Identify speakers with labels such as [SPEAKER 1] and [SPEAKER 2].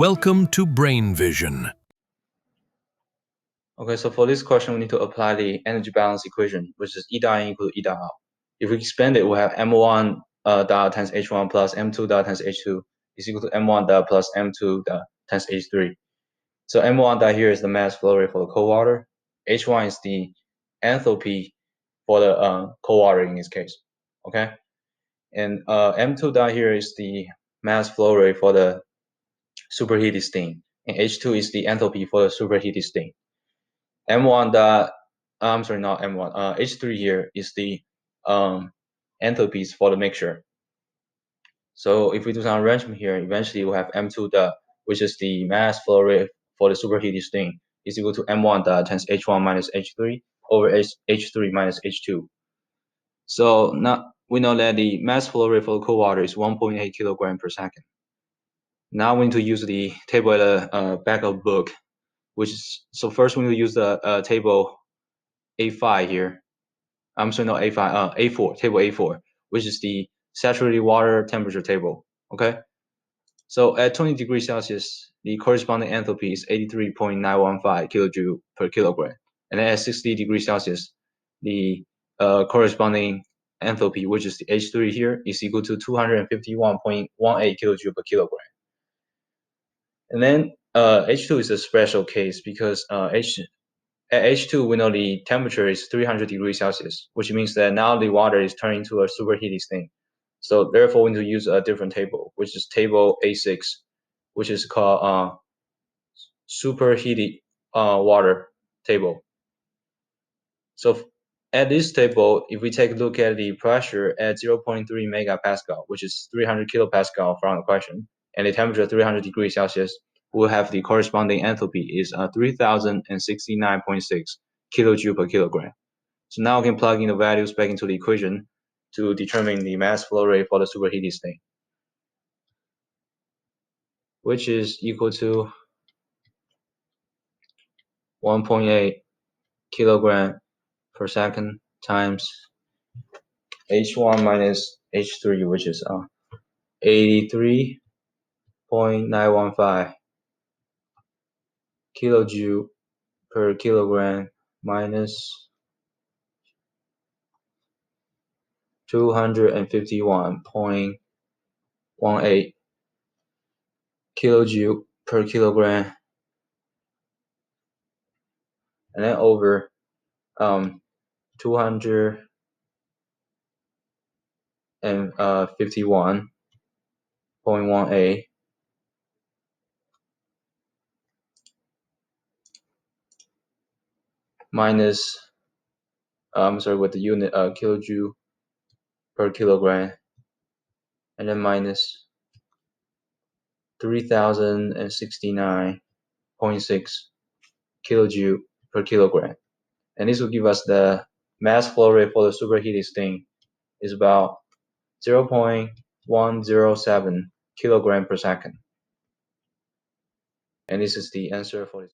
[SPEAKER 1] Welcome to Brain Vision.
[SPEAKER 2] Okay, so for this question, we need to apply the energy balance equation, which is E dot in equal to E dot out. If we expand it, we have M1 dot times H1 plus M2 dot times H2 is equal to M1 dot plus M2 dot times H3. So M1 dot here is the mass flow rate for the cold water. H1 is the enthalpy for the cold water in this case. Okay, and M2 dot here is the mass flow rate for the superheated steam, and H2 is the enthalpy for the superheated steam. M1 dot, I'm sorry, not M1. H3 here is the enthalpies for the mixture. So if we do some arrangement here, eventually we'll have M2 dot, which is the mass flow rate for the superheated steam, is equal to M1 dot times H1 minus H3 over H3 minus H2. So now we know that the mass flow rate for the cold water is 1.8 kilogram per second. Now we need to use the table at the back of the book, which is, so first we need to use the table A5 here. I'm sorry, not A5, A4, table A4, which is the saturated water temperature table. Okay. So at 20 degrees Celsius, the corresponding enthalpy is 83.915 kilojoule per kilogram. And then at 60 degrees Celsius, the corresponding enthalpy, which is the H3 here, is equal to 251.18 kilojoule per kilogram. And then H2 is a special case because at H2, we know the temperature is 300 degrees Celsius, which means that now the water is turning to a superheated state. So therefore, we need to use a different table, which is table A6, which is called superheated water table. So at this table, if we take a look at the pressure at 0.3 megapascal, which is 300 kilopascal from the question, and the temperature 300 degrees Celsius, we'll have the corresponding enthalpy is 3069.6 kilojoule per kilogram. So now we can plug in the values back into the equation to determine the mass flow rate for the superheated state, which is equal to 1.8 kilogram per second times H1 minus H3, which is 83.915 kilojoule per kilogram minus 251.18 kilojoule per kilogram, and then over 251.18 minus, I'm sorry, with the unit kilojoule per kilogram, and then minus 3069.6 kilojoule per kilogram. And this will give us the mass flow rate for the superheated steam is about 0.107 kilogram per second. And this is the answer for this.